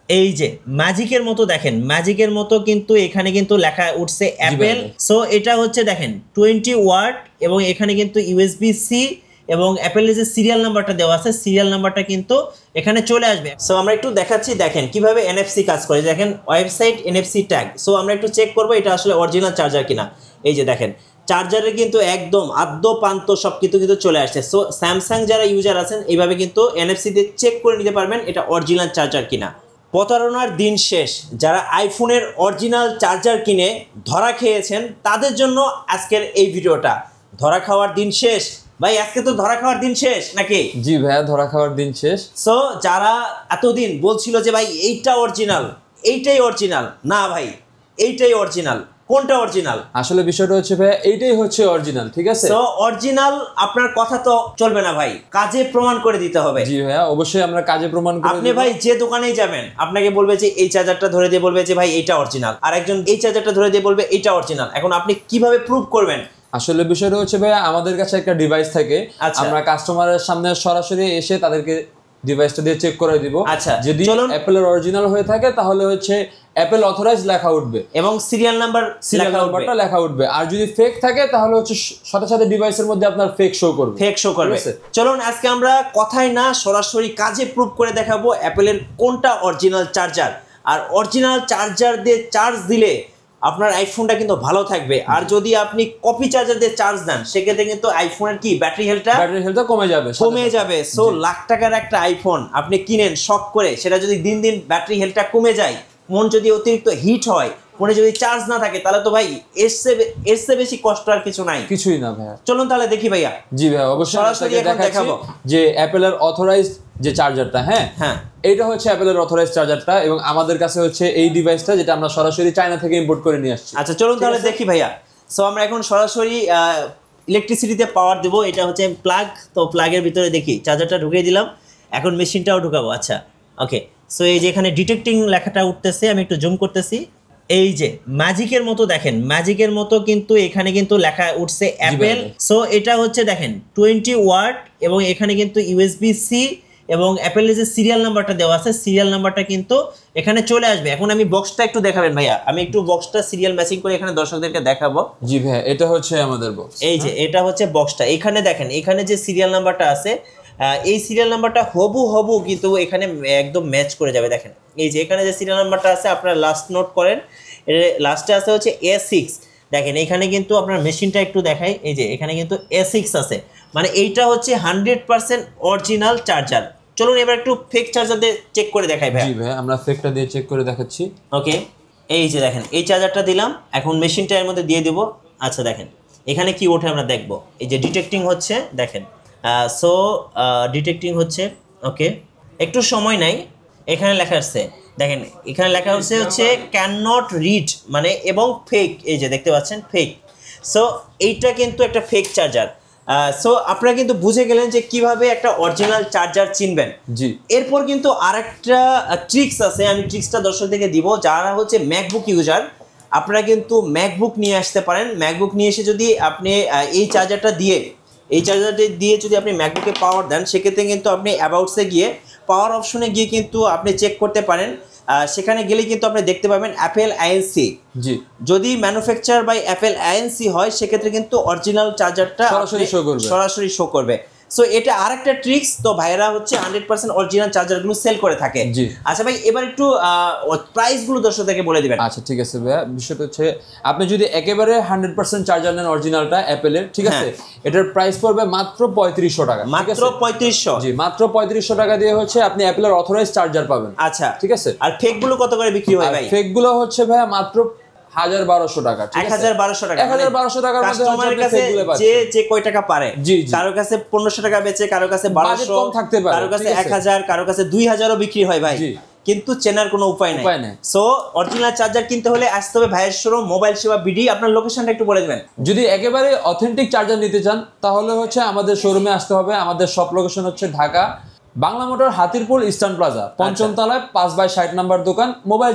এই যে ম্যাজিকের মতো দেখেন, ম্যাজিকের মতো কিন্তু এখানে কিন্তু লেখা উঠছে অ্যাপেল। সো এটা হচ্ছে দেখেন 20 ওয়াট এবং এখানে কিন্তু ইউএসবি সি এবং অ্যাপেলের যে সিরিয়াল নাম্বারটা দেওয়া আছে সিরিয়াল নাম্বারটা কিন্তু এখানে চলে আসবে। সো আমরা একটু দেখাচ্ছি দেখেন কিভাবে এনএফসি কাজ করে। দেখেন ওয়েবসাইট এনএফসি ট্যাগ। সো আমরা একটু চেক করবো এটা আসলে অরিজিনাল চার্জার কিনা। এই যে দেখেন চার্জারে কিন্তু একদম আদ্য পান্ত সব কিছু কিন্তু চলে আসছে। সো স্যামসাং যারা ইউজার আছেন এইভাবে কিন্তু এনএফসি দিয়ে চেক করে নিতে পারবেন এটা অরিজিনাল চার্জার কিনা। প্রতারণার দিন শেষ। যারা আইফোনের অরিজিনাল চার্জার কিনে ধরা খেয়েছেন তাদের জন্য আজকের এই ভিডিওটা। ধরা খাওয়ার দিন শেষ ভাই, আজকে তো ধরা খাওয়ার দিন শেষ নাকি? জি ভাইয়া, ধরা খাওয়ার দিন শেষ। সো যারা এতদিন বলছিল যে ভাই এইটা অরিজিনাল, এইটাই অরিজিনাল, না ভাই এইটাই অরিজিনাল, কোনটা অরিজিনাল? আসলে বিষয়টা হচ্ছে ভাইয়া এইটাই হচ্ছে অরিজিনাল, ঠিক আছে? সো অরিজিনাল আপনার কথা তো চলবে না ভাই, কাজে প্রমাণ করে দিতে হবে। জি ভাইয়া, অবশ্যই আমরা কাজে প্রমাণ করে আপনি ভাই যে দোকানেই যাবেন আপনাকে বলবে যে এই চার্জারটা ধরে দিয়ে বলবে যে ভাই এইটা অরিজিনাল, আর একজন এই চার্জারটা ধরে দিয়ে বলবে এইটা অরিজিনাল। এখন আপনি কিভাবে প্রুভ করবেন? আসলে বিষয়টা হচ্ছে ভাইয়া আমাদের কাছে একটা ডিভাইস থাকে, আমরা কাস্টমারের সামনে সরাসরি এসে তাদেরকে ডিভাইসটা দিয়ে চেক করে দিব। আচ্ছা, যদি অ্যাপেলের অরিজিনাল হয়ে থাকে তাহলে হচ্ছে অ্যাপেল অথরাইজ লেখা উঠবে এবং সিরিয়াল নাম্বারটা লেখা উঠবে। আর যদি ফেক থাকে তাহলে হচ্ছে সাথে সাথে ডিভাইসের মধ্যে আপনার ফেক শো করবে। চলুন আজকে আমরা কথাই না সরাসরি কাজে প্রুভ করে দেখাবো অ্যাপেলের কোনটা অরিজিনাল চার্জার। আর অরিজিনাল চার্জার দিয়ে চার্জ দিলে আপনার আইফোনটা কিন্তু ভালো থাকবে। আর যদি আপনি কপি চার্জার দিয়ে চার্জ দেন সেক্ষেত্রে কিন্তু আইফোনের কি ব্যাটারি হেলথটা কমে যাবে। সো লাখ টাকার একটা আইফোন আপনি কিনেন শখ করে, সেটা যদি দিন দিন ব্যাটারি হেলথটা কমে যায়, মন যদি অতিরিক্ত হিট হয়, ফোনে যদি চার্জ না থাকে, তাহলে তো ভাই এর চেয়ে বেশি কষ্ট আর কিছুই না ভাইয়া। চলুন তাহলে দেখি ভাইয়া। জি ভাইয়া, অবশ্যই সরাসরি দেখাবো যে অ্যাপেলের অথরাইজড যে চার্জারটা, হ্যাঁ এইটা হচ্ছে অ্যাপেলের অথরাইজড চার্জারটা এবং আমাদের কাছে হচ্ছে এই ডিভাইসটা যেটা আমরা সরাসরি চায়না থেকে ইম্পোর্ট করে নিয়ে আসছি। আচ্ছা চলুন তাহলে দেখি ভাইয়া। সো আমরা এখন সরাসরি ইলেকট্রিসিটিতে পাওয়ার দেবো। এটা হচ্ছে প্লাগ, তো প্লাগের ভিতরে দেখি চার্জারটা ঢুকিয়ে দিলাম, এখন মেশিনটাও ঢুকাবো। আচ্ছা ওকে। সো এই যে এখানে ডিটেক্টিং লেখাটা উঠতেছে, আমি একটু জুম করতেছি। এই যে ম্যাজিকের মতো দেখেন, ম্যাজিকের মতো কিন্তু এখানে কিন্তু লেখা উঠছে অ্যাপেল। সো এটা হচ্ছে দেখেন 20 ওয়াট এবং এখানে কিন্তু ইউএসবি সি এবং অ্যাপেলের যে সিরিয়াল নাম্বারটা দেওয়া আছে সিরিয়াল নাম্বারটা কিন্তু এখানে চলে আসবে। এখন আমি বক্সটা একটু দেখাবেন ভাইয়া, আমি একটু বক্সটা সিরিয়াল ম্যাচিং করে এখানে দর্শকদেরকে দেখাবো। জি ভাইয়া, এটা হচ্ছে আমাদের বক্স। এই যে এটা হচ্ছে বক্সটা, এখানে দেখেন এখানে যে সিরিয়াল নাম্বারটা আছে এই সিরিয়াল নাম্বারটা হবু কিন্তু এখানে একদম ম্যাচ করে যাবে। দেখেন এই যে এখানে যে সিরিয়াল নাম্বারটা আছে আপনারা লাস্ট নোট করেন, এর লাস্টে আছে হচ্ছে A6। দেখেন এখানে কিন্তু আপনার মেশিনটা একটু দেখাই, এই যে এখানে কিন্তু A6 আছে, মানে এইটা হচ্ছে 100% অরিজিনাল চার্জার। চলুন এবার একটু ফেক চার্জার দিয়ে চেক করে দেখাই ভাই। জি ভাই, আমরা ফেকটা দিয়ে চেক করে দেখাচ্ছি। ওকে, এই যে দেখেন এই চার্জারটা দিলাম, এখন মেশিনটা এর মধ্যে দিয়ে দিব। আচ্ছা দেখেন এখানে কি ওঠে আমরা দেখব। এই যে ডিটেক্টিং হচ্ছে দেখেন, সো ডিটেক্টিং হচ্ছে। ওকে, একটু সময় নাই, এখানে লেখা আছে দেখেন, এখানে লেখা হচ্ছে ক্যান নট রিড, মানে এবং ফেক। এই যে দেখতে পাচ্ছেন ফেক। সো এইটা কিন্তু একটা ফেক চার্জার। সো আপনারা কিন্তু বুঝে গেলেন যে কিভাবে একটা অরিজিনাল চার্জার চিনবেন। জি, এরপর কিন্তু আরেকটা ট্রিক্স আছে, আমি ট্রিক্সটা দর্শকদেরকে দিব। যারা হচ্ছে ম্যাকবুক ইউজার আপনারা কিন্তু ম্যাকবুক নিয়ে আসতে পারেন। ম্যাকবুক নিয়ে এসে যদি আপনি এই চার্জারটা দিয়ে যদি আপনি ম্যাকবুকে পাওয়ার দেন, সেক্ষেত্রে কিন্তু আপনি অ্যাবাউটসে গিয়ে পাওয়ার অপশনে গিয়ে কিন্তু আপনি চেক করতে পারেন। সেখানে গেলে কিন্তু আপনি দেখতে পাবেন অ্যাপেল আইএনসি। জি, যদি ম্যানুফ্যাকচার বাই অ্যাপেল আইএনসি হয় সেক্ষেত্রে কিন্তু অরিজিনাল চার্জারটা সরাসরি শো করবে। সো এটা আরেকটা ট্রিক্স। তো ভাইরা হচ্ছে 100% অরিজিনাল চার্জারগুলো সেল করে থাকে। আচ্ছা ভাই, এবার একটু প্রাইসগুলো দর্শকদেরকে বলে দিবেন। আচ্ছা ঠিক আছে ভাইয়া, বিষয়টা হচ্ছে আপনি যদি একেবারে 100% চার্জার নেন অরিজিনালটা অ্যাপেলের, ঠিক আছে, এটার প্রাইস পড়বে মাত্র 3500 টাকা। মাত্র 3500? জি, মাত্র 3500 টাকা দিয়ে হচ্ছে আপনি অ্যাপেলের অথরাইজড চার্জার পাবেন। আচ্ছা ঠিক আছে। আর ফেকগুলো কত করে বিক্রি হয় ভাই? ফেকগুলো হচ্ছে ভাইয়া মাত্র 1200 টাকা। 1200 টাকা, 1200 টাকার মধ্যে কাস্টমারের কাছে যে কয় টাকা পারে। কারো কাছে 1500 টাকা বেচে, কারো কাছে 1200 থাকতে পারে, কারো কাছে 1000, কারো কাছে 2000 ও বিক্রি হয় ভাই, কিন্তু চেনার কোনো উপায় নাই। সো অরিজিনাল চার্জার কিনতে হলে আসতে হবে ভাইয়ের শোরুম মোবাইল সেবা বিডি। আপনার লোকেশনটা একটু বলে দিবেন। যদি একেবারে অথেন্টিক চার্জার নিতে চান তাহলে হচ্ছে আমাদের শোরুমে আসতে হবে। আমাদের শপ লোকেশন হচ্ছে Dhaka Bangla motor Hatirpool eastern plaza, পঞ্চম তলায় 5/60 নাম্বার দোকান, মোবাইল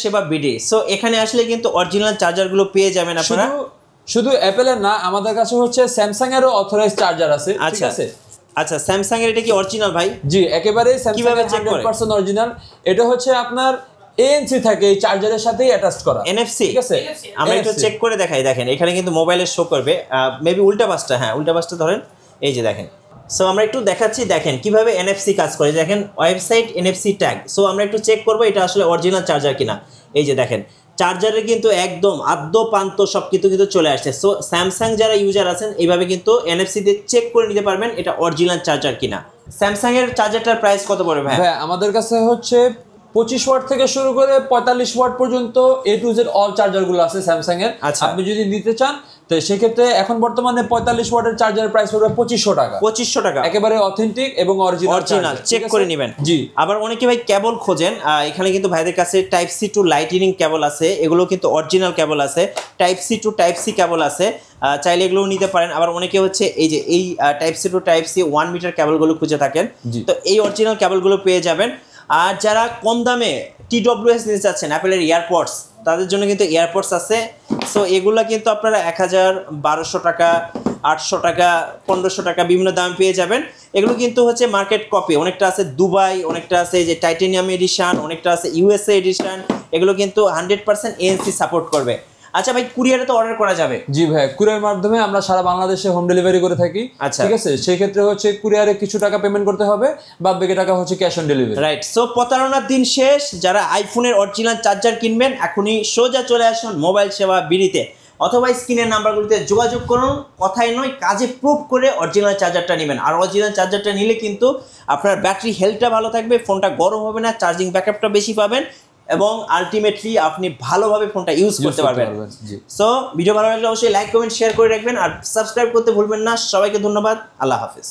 সেবা বিডি। সো এখানে আসলে কিন্তু অরিজিনাল চার্জারগুলো পেয়ে যাবেন আপনারা। শুধু অ্যাপেলের না, আমাদের কাছে হচ্ছে স্যামসাং এরও অথরাইজড চার্জার আছে। ঠিক আছে। আচ্ছা স্যামসাং এর এটা কি অরিজিনাল ভাই? জি একেবারে স্যামসাং কিভাবে এর চেক করে? 100% অরিজিনাল। এটা হচ্ছে আপনার ANC থাকে এই চার্জারের সাথেই অ্যাটাচ করা। NFC ঠিক আছে, আমরা একটু চেক করে দেখাই। দেখেন এখানে কিন্তু মোবাইলে শো করবে, মেবি উল্টা পাশটা, হ্যাঁ উল্টা পাশটা ধরেন, এই যে দেখেন। সো আমরা একটু দেখাচ্ছি দেখেন কিভাবে NFC কাজ করে। দেখেন ওয়েবসাইট NFC ট্যাগ। সো আমরা একটু চেক করবো এটা আসলে অরিজিনাল চার্জার কিনা। এই যে দেখেন চার্জারে কিন্তু একদম আদ্য পান্ত সব কিছু কিন্তু চলে আসছে। সো স্যামসাং যারা ইউজার আছেন এইভাবে কিন্তু NFC দিয়ে চেক করে নিতে পারবেন এটা অরিজিনাল চার্জার কিনা। স্যামসাং এর চার্জারটার প্রাইস কত পড়বে ভাই? ভাই আমাদের কাছে হচ্ছে 25 ওয়াট থেকে শুরু করে 45 ওয়াট পর্যন্ত A to Z অল চার্জারগুলো আছে স্যামসাং এর। আচ্ছা। আপনি যদি নিতে চান তো সেক্ষেত্রে এখন বর্তমানে 45 ওয়াটের চার্জারের প্রাইস পড়বে 2500 টাকা। 2500 টাকা একেবারে অথেন্টিক এবং অরিজিনাল চেক করে নেবেন। জি। আবার অনেকে ভাই কেবল খোঁজেন, এখানে কিন্তু ভাইদের কাছে type C to lightning cable আছে, এগুলো কিন্তু অরিজিনাল কেবল আছে। Type C to type C cable আছে, চাইলে এগুলোও নিতে পারেন। আবার অনেকে হচ্ছে এই যে এই type C to type C 1 metre কেবলগুলো খুঁজে থাকেন, তো এই অরিজিনাল কেবলগুলো পেয়ে যাবেন। আর যারা কম দামে TWS নিতে চাচ্ছেন অ্যাপেলের এয়ারপডস, তাদের জন্য কিন্তু এয়ারপডস আছে। সো এগুলো কিন্তু আপনারা 1000, 1200 টাকা, 800 টাকা, 1500 টাকা বিভিন্ন দাম পেয়ে যাবেন। এগুলো কিন্তু হচ্ছে মার্কেট কপি, অনেকটা আছে দুবাই, অনেকটা আছে যে টাইটানিয়াম এডিশন, অনেকটা আছে USA এডিশন। এগুলো কিন্তু 100% ANC সাপোর্ট করবে। আচ্ছা ভাই কুরিয়ারে তো অর্ডার করা যাবে? জি ভাই কুরিয়ার মাধ্যমে আমরা সারা বাংলাদেশে হোম ডেলিভারি করে থাকি। আচ্ছা। ঠিক আছে, সেই ক্ষেত্রে হচ্ছে কুরিয়ারে কিছু টাকা পেমেন্ট করতে হবে, বাদ বাকি টাকা হচ্ছে cash on delivery. Right. So প্রতারণার দিন শেষ। যারা আইফোনের অরিজিনাল চার্জার কিনবেন এখনই সোজা চলে আসুন মোবাইল সেবা বিডিতে, অথবা স্ক্রিনের নাম্বারগুলোতে যোগাযোগ করুন। কথাই নয় কাজে প্রুফ করে অরিজিনাল চার্জারটা নেবেন। আর অরিজিনাল চার্জারটা নিলে কিন্তু আপনার ব্যাটারি হেলথটা ভালো থাকবে, ফোনটা গরম হবে না, চার্জিং ব্যাকআপটা বেশি পাবেন এবং আলটিমেটলি আপনি ভালোভাবে ফোনটা ইউজ করতে পারবেন। সো ভিডিও ভালো লাগলে অবশ্যই লাইক কমেন্ট শেয়ার করে রাখবেন আর সাবস্ক্রাইব করতে ভুলবেন না। সবাইকে ধন্যবাদ। আল্লাহ হাফেজ।